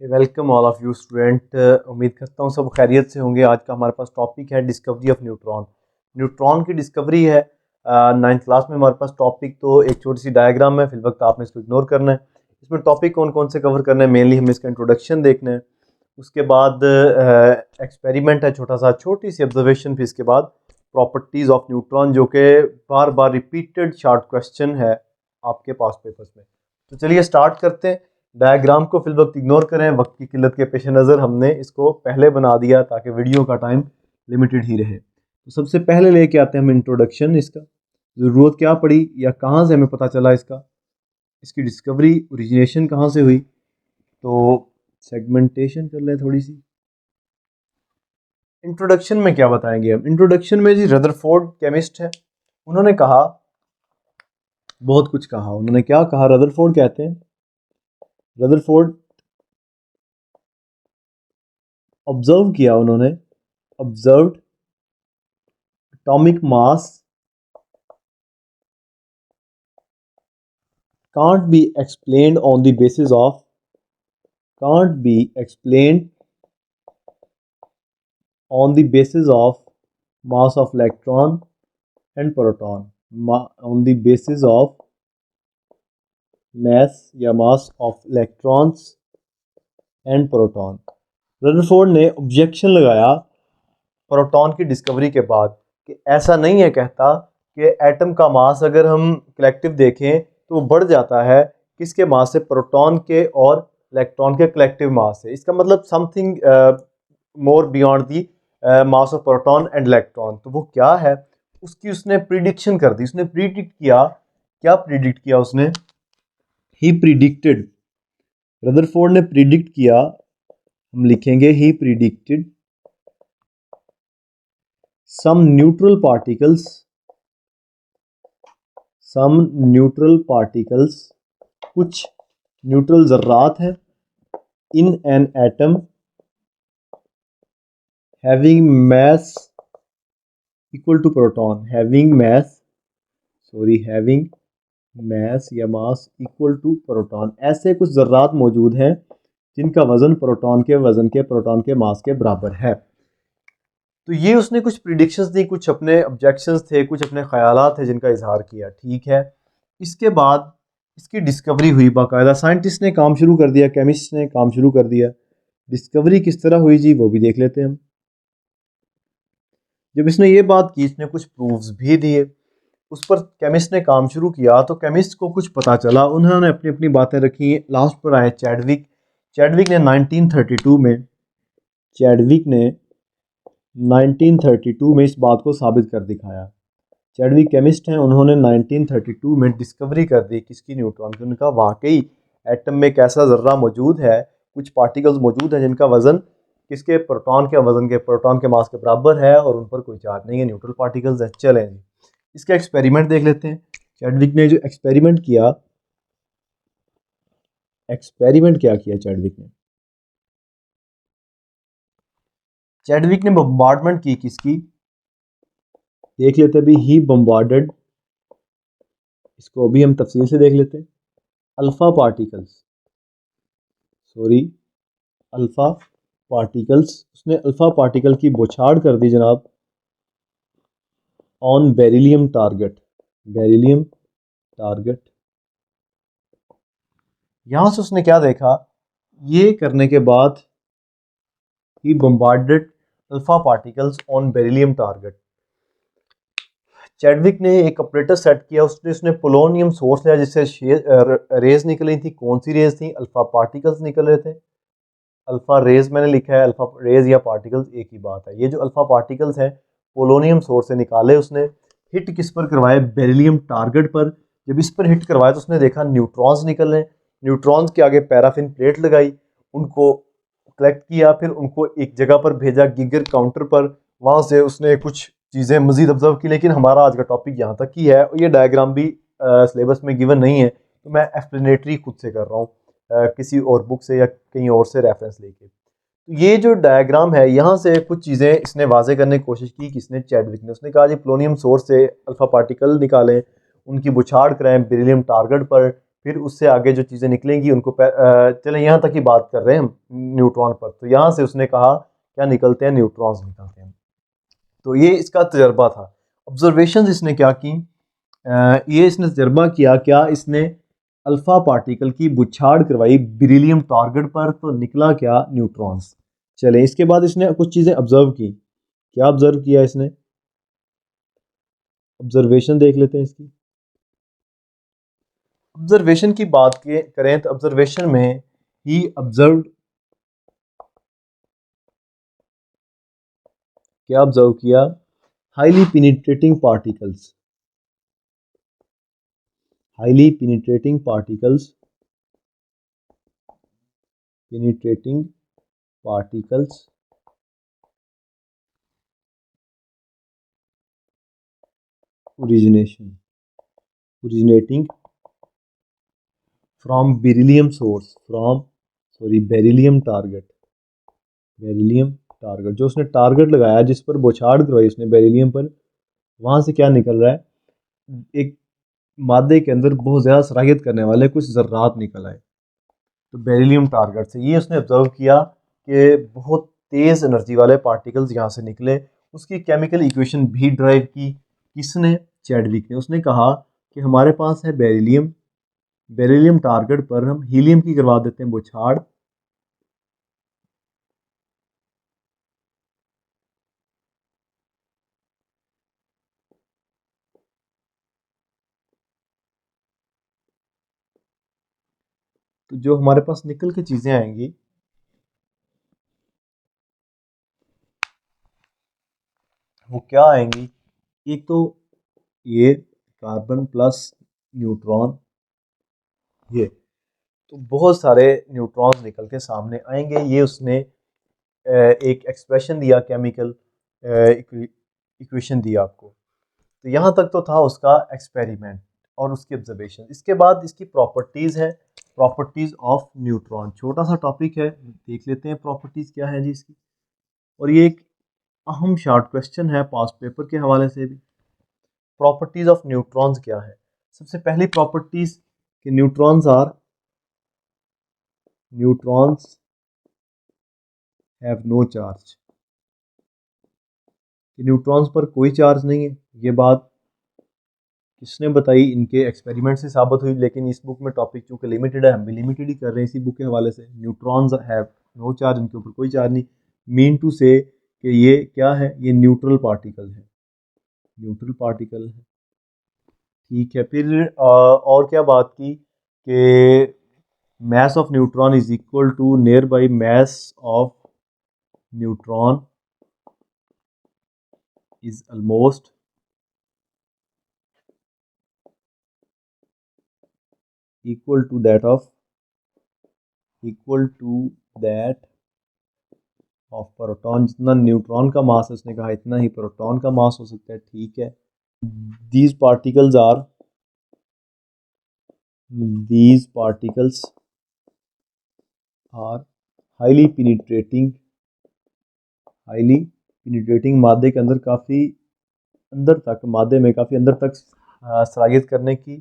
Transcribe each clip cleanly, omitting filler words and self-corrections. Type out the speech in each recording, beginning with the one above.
Welcome all of you student. उम्मीद करता हूँ सब खैरियत से होंगे। आज का हमारे पास टॉपिक है डिस्कवरी ऑफ न्यूट्रॉन। न्यूट्रॉन की डिस्कवरी है। नाइन्थ क्लास में हमारे पास टॉपिक तो एक छोटी सी डायग्राम है, फिल वक्त आपने इसको इग्नोर करना है। इसमें टॉपिक कौन कौन से कवर करना है, मेनली हमें इसका इंट्रोडक्शन देखना है। उसके बाद एक्सपेरिमेंट है छोटा सा, छोटी सी ऑब्जर्वेशन, फिर इसके बाद प्रॉपर्टीज़ ऑफ न्यूट्रॉन जो कि बार बार रिपीटेड शॉर्ट क्वेश्चन है आपके पास पेपर्स में। तो चलिए स्टार्ट करते हैं। डायग्राम को फिल वक्त इग्नोर करें, वक्त की किल्लत के पेश नज़र हमने इसको पहले बना दिया ताकि वीडियो का टाइम लिमिटेड ही रहे। तो सबसे पहले लेके आते हैं हम इंट्रोडक्शन। इसका ज़रूरत क्या पड़ी या कहाँ से हमें पता चला इसकी डिस्कवरी ओरिजिनेशन कहाँ से हुई। तो सेगमेंटेशन कर लें थोड़ी सी। इंट्रोडक्शन में क्या बताएंगे हम? इंट्रोडक्शन में जी रदरफोर्ड केमिस्ट है, उन्होंने कहा, बहुत कुछ कहा। उन्होंने क्या कहा? रदरफोर्ड कहते हैं, रदरफोर्ड ऑब्जर्व किया उन्होंने, observed atomic mass can't be explained on the basis of can't be explained on the basis of mass of electron and proton, on the basis of mass या mass of electrons and proton। Rutherford ने objection लगाया proton की discovery के बाद कि ऐसा नहीं है कहता कि एटम का मास अगर हम कलेक्टिव देखें तो वो बढ़ जाता है किसके मास से? प्रोटॉन के और इलेक्ट्रॉन के कलेक्टिव मास से। इसका मतलब something more beyond the mass of proton and electron. तो वो क्या है उसकी उसने प्रिडिक्शन कर दी। उसने प्रिडिक्ट किया। क्या प्रिडिक्ट किया उसने? ही प्रिडिक्टेड, रदरफोर्ड ने प्रिडिक्ट किया, हम लिखेंगे ही प्रिडिक्टेड some neutral particles कुछ न्यूट्रल ज़र्रात हैं in an atom having mass equal to proton, having mass या mass equal to proton। ऐसे कुछ ज़र्रात मौजूद हैं जिनका वज़न प्रोटॉन के मास के बराबर है। तो ये उसने कुछ प्रिडिक्शंस दी, कुछ अपने ऑब्जेक्शंस थे, कुछ अपने ख्यालात थे जिनका इजहार किया। ठीक है, इसके बाद इसकी डिस्कवरी हुई। बाकायदा साइंटिस्ट ने काम शुरू कर दिया, केमिस्ट ने काम शुरू कर दिया। डिस्कवरी किस तरह हुई जी, वो भी देख लेते हैं हम। जब इसने ये बात की, इसने कुछ प्रूफ्स भी दिए, उस पर केमिस्ट ने काम शुरू किया। तो केमिस्ट को कुछ पता चला, उन्होंने अपनी अपनी बातें रखी। लास्ट पर आए चैडविक। चैडविक ने 1932 में इस बात को साबित कर दिखाया। चैडविक केमिस्ट हैं, उन्होंने 1932 में डिस्कवरी कर दी किसकी? न्यूट्रॉन की। उनका वाकई एटम में एक ऐसा ज़र्रा मौजूद है, कुछ पार्टिकल्स मौजूद हैं जिनका वज़न किसके? प्रोटॉन के मास के बराबर है और उन पर कोई चार्ज नहीं है, न्यूट्रल पार्टिकल्स हैं। चलें जी, इसका एक्सपेरिमेंट देख लेते हैं। चैडविक ने जो एक्सपेरिमेंट किया चैडविक ने बम्बार्डमेंट की किसकी? देख लेते हैं अभी। ही बम्बार्डेड, इसको अभी हम तफसील से देख लेते हैं। अल्फा पार्टिकल्स, उसने अल्फा पार्टिकल की बौछार कर दी जनाब ऑन बेरिलियम टारगेट। यहां से उसने क्या देखा? ये करने के बाद ही bombarded alpha particles on beryllium target. Chadwick ने एक ऑपरेटर सेट किया, उसने पोलोनियम सोर्स लिया जिससे रेज निकली थी। कौन सी रेज थी? अल्फा पार्टिकल्स निकल रहे थे। अल्फा रेज मैंने लिखा है, अल्फा रेज या पार्टिकल्स एक ही बात है। ये जो अल्फा पार्टिकल्स हैं पोलोनियम सोर्स से निकाले उसने। हिट किस पर करवाए? बेरिलियम टारगेट पर। जब इस पर हिट करवाए तो उसने देखा न्यूट्रॉन्स निकल रहे हैं। न्यूट्रॉन्स के आगे पैराफिन प्लेट लगाई, उनको कलेक्ट किया, फिर उनको एक जगह पर भेजा, गीगर काउंटर पर। वहाँ से उसने कुछ चीज़ें मज़ीद ऑब्जर्व की। लेकिन हमारा आज का टॉपिक यहाँ तक ही है और ये डायग्राम भी सिलेबस में गिवन नहीं है, तो मैं एक्सप्लेनेटरी खुद से कर रहा हूँ किसी और बुक से या कहीं और से रेफरेंस लेके। तो ये जो डायग्राम है, यहाँ से कुछ चीज़ें इसने वाजे करने की कोशिश की। किसने? चैडविक ने। उसने कहा जी पोलोनियम सोर्स से अल्फा पार्टिकल निकालें, उनकी बुछाड़ कराएं बेरिलियम टारगेट पर, फिर उससे आगे जो चीज़ें निकलेंगी उनको चलें यहाँ तक ही बात कर रहे हैं हम न्यूट्रॉन पर। तो यहाँ से उसने कहा क्या निकलते हैं, न्यूट्रॉन्स निकलते हैं। तो ये इसका तजर्बा था। ऑब्जर्वेशन इसने क्या की, ये इसने तजर्बा किया, क्या इसने अल्फा पार्टिकल की बुछाड़ करवाई बेरिलियम टारगेट पर, तो निकला क्या, न्यूट्रॉन्स। चले इसके बाद इसने कुछ चीज़ें ऑब्जर्व की। क्या ऑब्जर्व किया इसने, ऑब्जर्वेशन देख लेते हैं इसकी। ऑब्जर्वेशन की बात करें तो ऑब्जर्वेशन में ही ऑब्जर्व, क्या ऑब्जर्व किया, highly penetrating particles, highly penetrating particles, penetrating particles originating from beryllium source, beryllium target, जो उसने टारगेट लगाया, जिस पर बौछार करवाई उसने बेरिलियम पर, वहां से क्या निकल रहा है, एक मादे के अंदर बहुत ज़्यादा सराहियत करने वाले कुछ ज़र्रात निकल आए। तो बेरिलियम टारगेट से ये उसने ऑब्जर्व किया कि बहुत तेज़ एनर्जी वाले पार्टिकल्स यहाँ से निकले। उसकी केमिकल इक्वेशन भी ड्राइव की किसने, चैडविक ने। उसने कहा कि हमारे पास है बेरिलियम, बेरिलियम टारगेट पर हम हीलियम की करवा देते हैं बौछार, तो जो हमारे पास निकल के चीज़ें आएंगी वो क्या आएंगी, एक तो ये कार्बन प्लस न्यूट्रॉन, ये तो बहुत सारे न्यूट्रॉन्स निकल के सामने आएंगे। ये उसने एक एक्सप्रेशन दिया, केमिकल इक्वेशन दिया आपको। तो यहाँ तक तो था उसका एक्सपेरिमेंट और उसकी ऑब्जर्वेशन। इसके बाद इसकी प्रॉपर्टीज़ है, प्रॉपर्टीज़ ऑफ न्यूट्रॉन। छोटा सा टॉपिक है, देख लेते हैं प्रॉपर्टीज़ क्या है जी इसकी। और ये एक अहम शॉर्ट क्वेश्चन है पास पेपर के हवाले से भी। प्रॉपर्टीज़ ऑफ न्यूट्रॉन्स क्या है, सबसे पहली प्रॉपर्टीज़ कि न्यूट्रॉन्स हैव नो चार्ज, कि न्यूट्रॉन्स पर कोई चार्ज नहीं है। ये बात किसने बताई, इनके एक्सपेरिमेंट से साबित हुई। लेकिन इस बुक में टॉपिक चूँकि लिमिटेड है, हम भी लिमिटेड ही कर रहे हैं इसी बुक के हवाले से। न्यूट्रॉन्स हैव नो चार्ज, इनके ऊपर कोई चार्ज नहीं। मीन टू से कि ये क्या है, ये न्यूट्रल पार्टिकल है, न्यूट्रल पार्टिकल है। ठीक है, फिर और क्या बात की कि mass of neutron is equal to nearby mass of neutron is almost equal to that of proton. जितना न्यूट्रॉन का मास है उसने कहा इतना ही प्रोटॉन का मास हो सकता है। ठीक है, these particles are highly penetrating मादे के अंदर काफ़ी अंदर तक, मादे में काफ़ी अंदर तक सराहियत करने की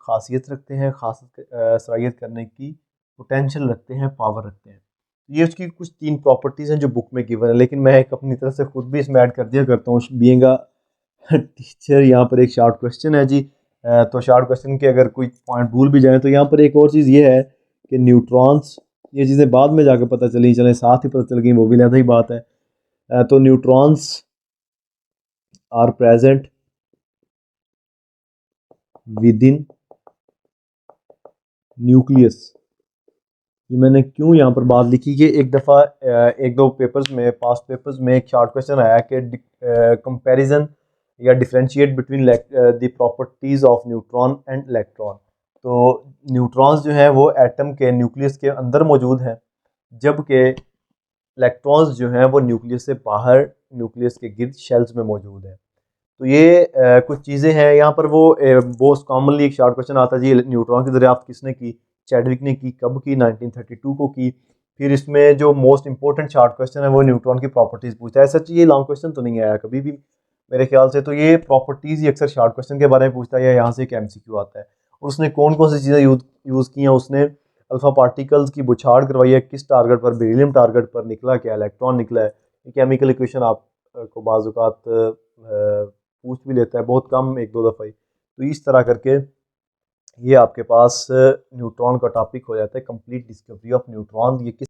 खासियत रखते हैं, खास सलाहियत करने की पोटेंशियल रखते हैं, पावर रखते हैं। ये उसकी कुछ 3 प्रॉपर्टीज़ हैं जो बुक में गिवन है, लेकिन मैं एक अपनी तरफ से खुद भी इसमें ऐड कर दिया करता हूँ बीइंग अ टीचर। यहाँ पर एक शॉर्ट क्वेश्चन है जी, तो शॉर्ट क्वेश्चन के अगर कोई पॉइंट भूल भी जाए तो यहाँ पर एक और चीज़ ये है कि न्यूट्रॉन्स, ये चीज़ें बाद में जाकर पता चली, चलें साथ ही पता चल गई, वो भी अलग ही बात है। तो neutrons are present within nucleus. ये मैंने क्यों यहाँ पर बात लिखी कि एक दफ़ा एक दो पेपर्स में, पास्ट पेपर्स में एक शॉर्ट क्वेश्चन आया कि कंपैरिजन या differentiate between the properties of neutron and electron. तो न्यूट्रॉन्स जो हैं वो एटम के न्यूक्लियस के अंदर मौजूद हैं, जबकि इलेक्ट्रॉन्स जो हैं वो न्यूक्लियस से बाहर, न्यूक्लियस के गिर्द शेल्स में मौजूद हैं। तो ये कुछ चीज़ें हैं यहाँ पर। वो बहुत कॉमनली एक शॉर्ट क्वेश्चन आता है जी, न्यूट्रॉन की दरियाफ्त किसने की, चैडविक ने की। कब की, 1932 को की। फिर इसमें जो मोस्ट इंपॉर्टेंट शॉर्ट क्वेश्चन है वो न्यूट्रॉन की प्रॉपर्टीज़ पूछता है। सच ये लॉन्ग क्वेश्चन तो नहीं आया कभी भी मेरे ख्याल से। तो ये प्रॉपर्टीज़ ही अक्सर शॉर्ट क्वेश्चन के बारे में पूछता है, या यहाँ से एक MCQ आता है। और उसने कौन कौन सी चीज़ें यूज़ की हैं। उसने अल्फ़ा पार्टिकल्स की बुछाड़ करवाई है, किस टारगेट पर, बेरिलियम टारगेट पर, निकला क्या, इलेक्ट्रॉन निकला है। केमिकल इक्वेशन आप को बाज़ औक़ात पूछ भी लेता है, बहुत कम, एक दो दफ़ा ही। तो इस तरह करके ये आपके पास न्यूट्रॉन का टॉपिक हो जाता है, कंप्लीट डिस्कवरी ऑफ न्यूट्रॉन। ये किस